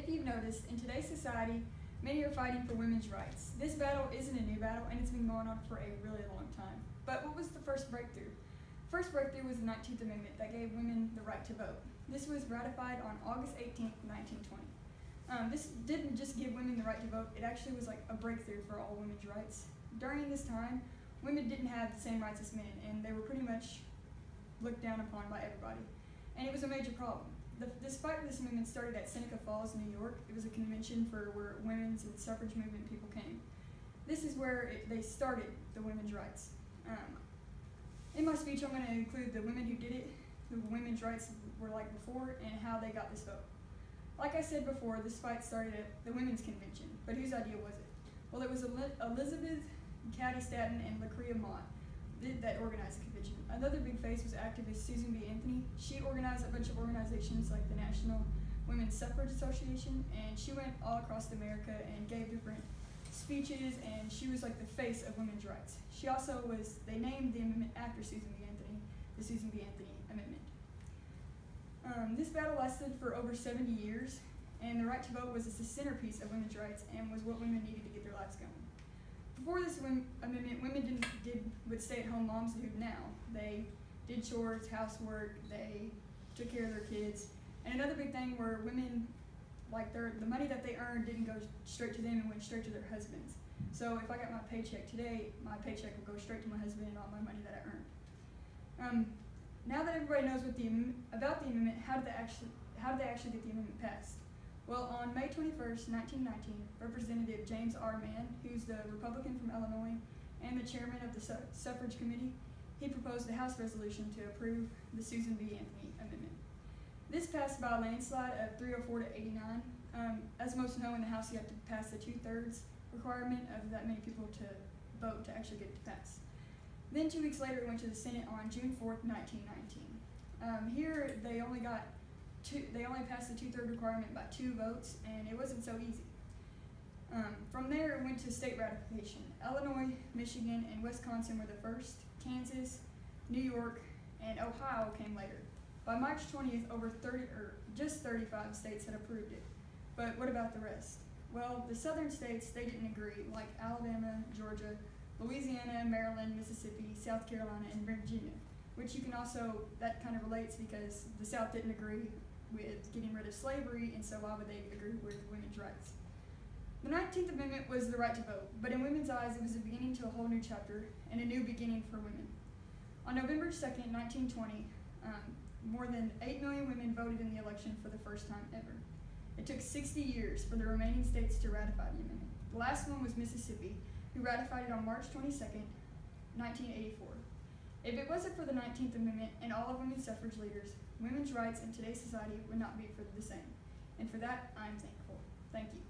If you've noticed, in today's society, many are fighting for women's rights. This battle isn't a new battle, and it's been going on for a really long time. But what was the first breakthrough? First breakthrough was the 19th Amendment that gave women the right to vote. This was ratified on August 18th, 1920. This didn't just give women the right to vote, it actually was like a breakthrough for all women's rights. During this time, women didn't have the same rights as men, and they were pretty much looked down upon by everybody. And it was a major problem. This fight for this amendment started at Seneca Falls, New York. It was a convention for where women's and suffrage movement people came. This is where they started the women's rights. In my speech, I'm going to include the women who did it, who women's rights were like before, and how they got this vote. Like I said before, this fight started at the Women's Convention, but whose idea was it? Well, it was Elizabeth Cady Stanton and Lucretia Mott that organized the convention. Another big face was activist Susan B. Anthony. She organized a bunch of organizations like the National Women's Suffrage Association, and she went all across America and gave different speeches, and she was like the face of women's rights. She also was, they named the amendment after Susan B. Anthony, the Susan B. Anthony Amendment. This battle lasted for over 70 years, and the right to vote was the centerpiece of women's rights and was what women needed to get their lives going. Before this amendment, women did what stay-at-home moms do now. They did chores, housework, they took care of their kids. And another big thing where women, like the money that they earned didn't go straight to them and went straight to their husbands. So if I got my paycheck today, my paycheck will go straight to my husband and all my money that I earned. Now that everybody knows about the amendment, how did they actually get the amendment passed? Well, on May 21st, 1919, Representative James R. Mann, who's the Republican from Illinois and the chairman of the Suffrage Committee, he proposed a House resolution to approve the Susan B. Anthony Amendment. This passed by a landslide of 304 to 89. As most know, in the House you have to pass the 2/3 requirement of that many people to vote to actually get it to pass. Then 2 weeks later it went to the Senate on June 4th, 1919. Here they only passed the 2/3 requirement by 2 votes, and it wasn't so easy. From there it went to state ratification. Illinois, Michigan, and Wisconsin were the first. Kansas, New York, and Ohio came later. By March 20th, just 35 states had approved it. But what about the rest? Well, the southern states, they didn't agree, like Alabama, Georgia, Louisiana, Maryland, Mississippi, South Carolina, and Virginia, which that kind of relates because the South didn't agree with getting rid of slavery, and so why would they agree with women's rights? The 19th Amendment was the right to vote, but in women's eyes it was the beginning to a whole new chapter and a new beginning for women. On November 2nd, 1920, more than 8 million women voted in the election for the first time ever. It took 60 years for the remaining states to ratify the amendment. The last one was Mississippi, who ratified it on March 22nd, 1984. If it wasn't for the 19th Amendment and all of women's suffrage leaders, women's rights in today's society would not be the same. And for that, I'm thankful. Thank you.